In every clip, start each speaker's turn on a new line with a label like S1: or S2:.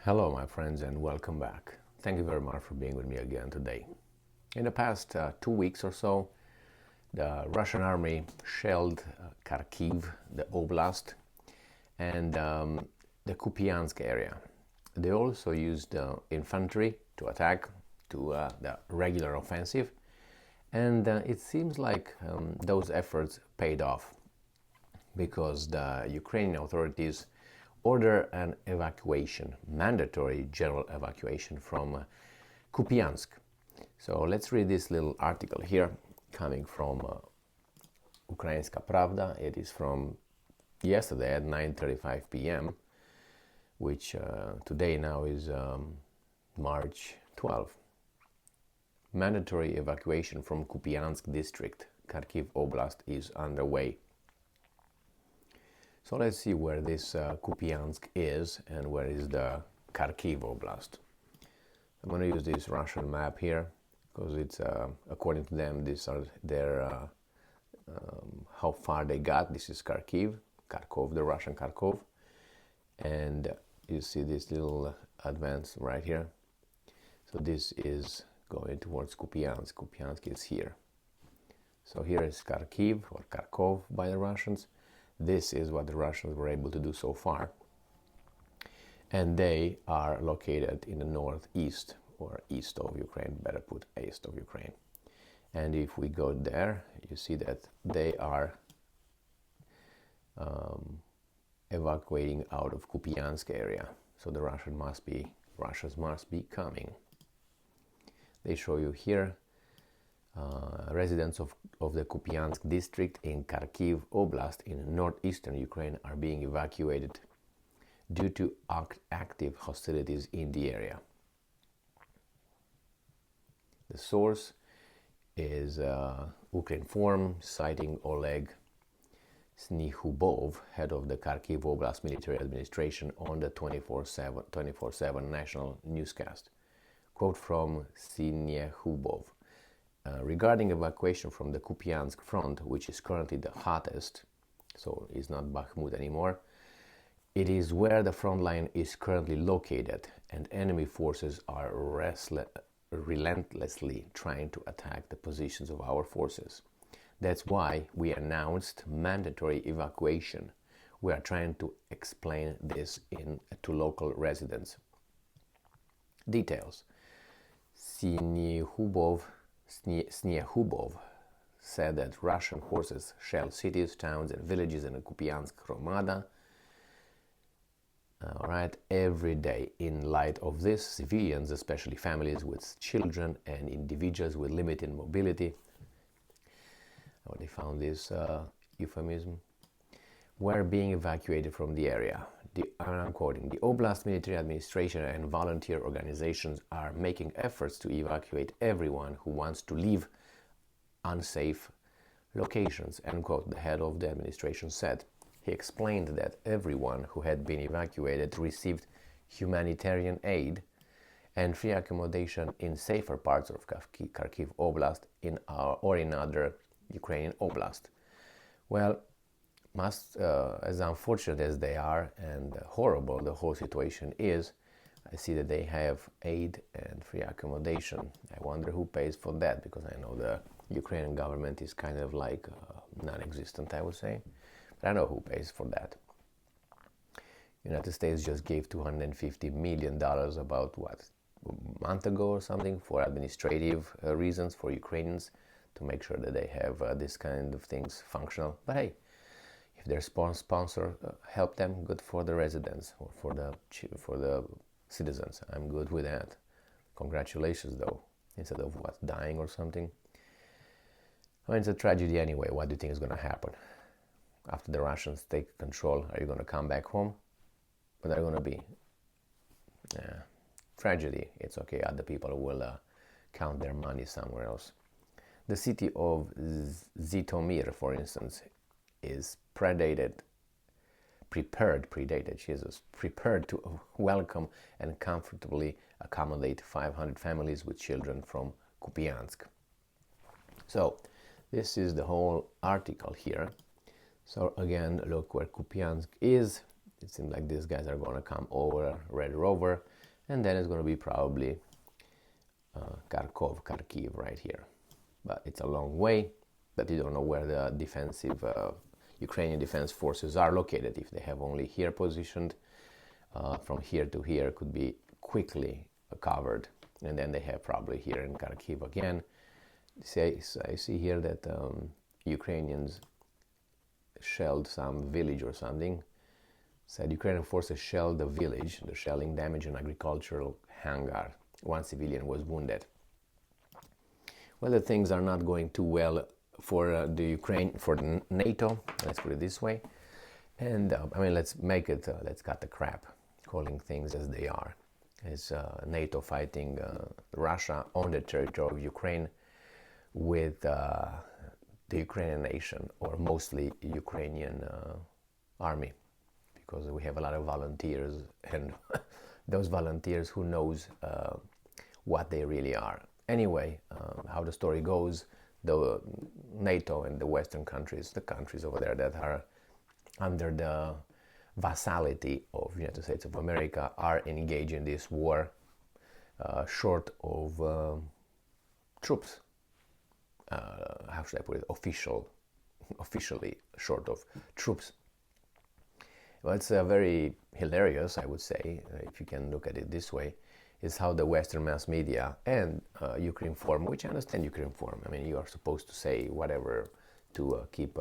S1: Hello my friends and welcome back. Thank you very much for being with me again today. In the past 2 weeks or so, the Russian army shelled Kharkiv, the Oblast, and the Kupiansk area. They also used infantry to attack the regular offensive, and it seems like those efforts paid off because the Ukrainian authorities order an evacuation, mandatory general evacuation from Kupiansk. So let's read this little article here coming from Ukrainska Pravda. It is from yesterday at 9:35 p.m., which today now is March 12. Mandatory evacuation from Kupiansk district, Kharkiv Oblast, is underway. So let's see where this Kupiansk is and where is the Kharkiv Oblast. I'm going to use this Russian map here because it's according to them these are their how far they got. This is Kharkiv, the Russian Kharkov, and you see this little advance right here. So this is going towards Kupiansk. Kupiansk is here. So here is Kharkiv or Kharkov by the Russians. This is what the Russians were able to do so far. And they are located in the northeast or east of Ukraine, better put east of Ukraine. And if we go there, you see that they are evacuating out of Kupiansk area. So the Russians must be coming. They show you here residents of the Kupiansk district in Kharkiv Oblast in northeastern Ukraine are being evacuated due to active hostilities in the area. The source is Ukrinform, citing Oleg Snihubov, head of the Kharkiv Oblast military administration, on the 24/7 national newscast. Quote from Snihubov. Regarding evacuation from the Kupiansk front, which is currently the hottest, so it's not Bakhmut anymore, it is where the front line is currently located, and enemy forces are relentlessly trying to attack the positions of our forces. That's why we announced mandatory evacuation. We are trying to explain this to local residents. Details. Snihubov said that Russian forces shell cities, towns and villages in the Kupiansk Hromada every day. In light of this, civilians, especially families with children and individuals with limited mobility, they found this euphemism, were being evacuated from the area. I'm quoting, the Oblast military administration and volunteer organizations are making efforts to evacuate everyone who wants to leave unsafe locations, end quote, the head of the administration said. He explained that everyone who had been evacuated received humanitarian aid and free accommodation in safer parts of Kharkiv Oblast or in other Ukrainian Oblast. Well, as unfortunate as they are and horrible the whole situation is, I see that they have aid and free accommodation. I wonder who pays for that, because I know the Ukrainian government is kind of like non-existent, I would say. But I know who pays for that. United States just gave $250 million about a month ago or something for administrative reasons for Ukrainians to make sure that they have this kind of things functional. But hey, if their sponsor help them, good for the residents or for the citizens. I'm good with that. Congratulations, though, instead of dying or something. I mean, it's a tragedy anyway. What do you think is going to happen after the Russians take control? Are you going to come back home? What are you going to be? Tragedy. It's okay. Other people will count their money somewhere else. The city of Zhytomyr, for instance, is prepared to welcome and comfortably accommodate 500 families with children from Kupiansk. So this is the whole article here. So again, look where Kupiansk is. It seems like these guys are going to come over Red Rover. and then it's going to be probably Kharkiv right here. But it's a long way, but you don't know where the defensive Ukrainian defense forces are located. If they have only here positioned, from here to here could be quickly covered. And then they have probably here in Kharkiv again. I see here that Ukrainians shelled some village or something. Said Ukrainian forces shelled the village. The shelling damaged an agricultural hangar. One civilian was wounded. Well, the things are not going too well for the Ukraine, for the NATO. Let's put it this way. And I mean, let's make it. Let's cut the crap, calling things as they are. Is NATO fighting Russia on the territory of Ukraine with the Ukrainian nation, or mostly Ukrainian army, because we have a lot of volunteers, and those volunteers, who knows what they really are. Anyway, how the story goes, the NATO and the Western countries, the countries over there that are under the vassality of the United States of America, are engaged in this war short of troops. How should I put it? Officially short of troops. Well, it's very hilarious, I would say, if you can look at it this way, is how the Western mass media and Ukrinform, which I understand Ukrinform, I mean, you are supposed to say whatever to keep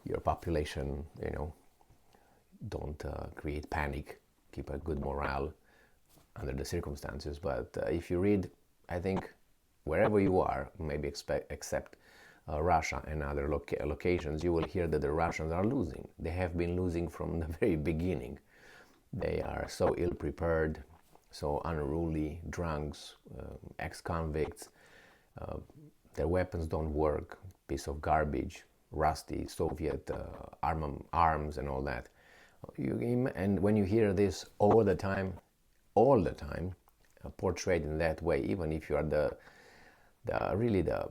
S1: your population, don't create panic, keep a good morale under the circumstances. But if you read, I think, wherever you are, maybe except Russia and other locations, you will hear that the Russians are losing. They have been losing from the very beginning. They are so ill-prepared, so unruly, drunks, ex-convicts. Their weapons don't work, piece of garbage, rusty Soviet arms and all that. And when you hear this all the time, portrayed in that way, even if you are really the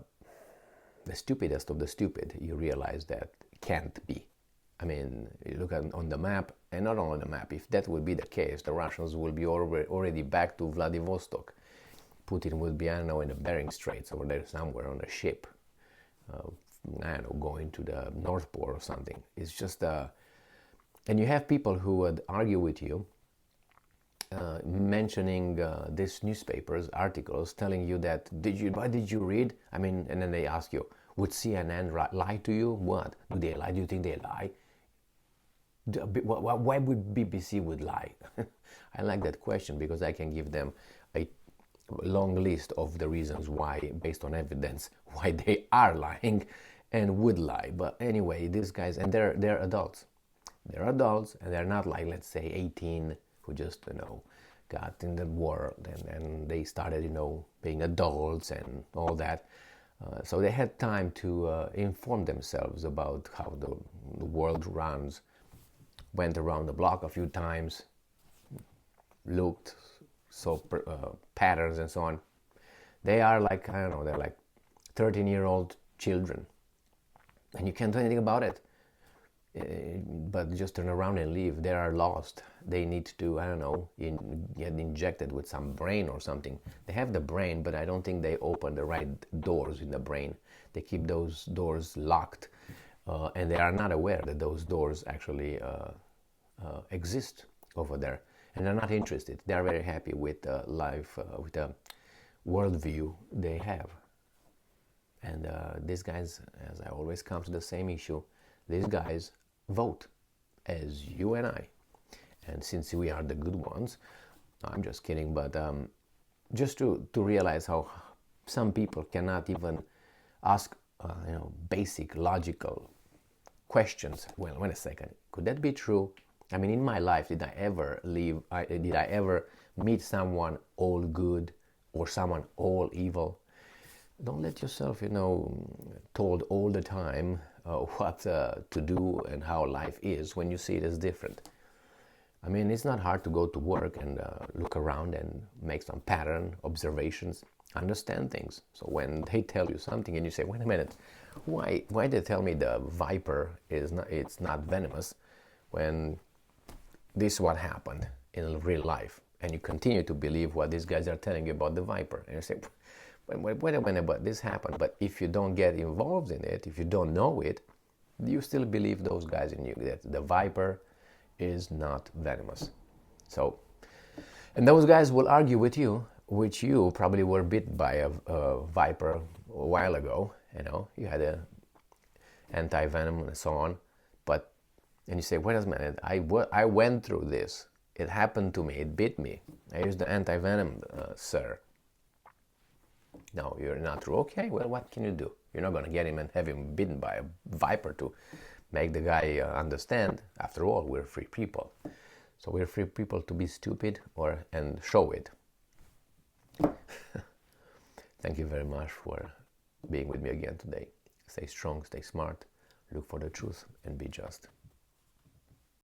S1: stupidest of the stupid, you realize that can't be. I mean, you look on the map, and not only on the map, if that would be the case, the Russians will be already back to Vladivostok. Putin would be, I don't know, in the Bering Straits over there somewhere on a ship, I don't know, going to the North Pole or something. It's just, and you have people who would argue with you, mentioning these newspapers, articles, telling you that, why did you read? I mean, and then they ask you, would CNN lie to you? What? Do they lie? Do you think they lie? Why would BBC would lie? I like that question, because I can give them a long list of the reasons why, based on evidence, why they are lying and would lie. But anyway, these guys, and they're adults. They're adults, and they're not like, let's say, 18, who just, got in the world, and they started, being adults and all that. So they had time to inform themselves about how the world runs, went around the block a few times, looked, saw patterns and so on. They are like, I don't know, they're like 13-year-old children, and you can't do anything about it. But just turn around and leave. They are lost. They need to, I don't know, get injected with some brain or something. They have the brain, but I don't think they open the right doors in the brain. They keep those doors locked, and they are not aware that those doors actually exist over there. And they're not interested. They are very happy with life, with the worldview they have. And these guys, as I always come to the same issue, these guys vote as you and I. And since we are the good ones, I'm just kidding, but just to realize how some people cannot even ask basic logical questions. Well, wait a second, could that be true? I mean, in my life, did I ever meet someone all good or someone all evil? Don't let yourself, told all the time what to do and how life is when you see it as different. I mean, it's not hard to go to work and look around and make some pattern observations, understand things. So when they tell you something and you say, wait a minute, why they tell me the viper it's not venomous when this is what happened in real life? and you continue to believe what these guys are telling you about the Viper. And you say, wait a minute, but this happened. But if you don't get involved in it, if you don't know it, you still believe those guys in you, that the Viper is not venomous. So, and those guys will argue with you, which you probably were bit by a Viper a while ago. You know, you had a anti-venom and so on. But, and you say, wait a minute, I went through this. It happened to me. It bit me. I used the anti-venom, sir. No, you're not true. Okay, well, what can you do? You're not going to get him and have him bitten by a Viper to make the guy understand. After all, we're free people. So we're free people to be stupid and show it. Thank you very much for being with me again today. Stay strong, stay smart, look for the truth, and be just.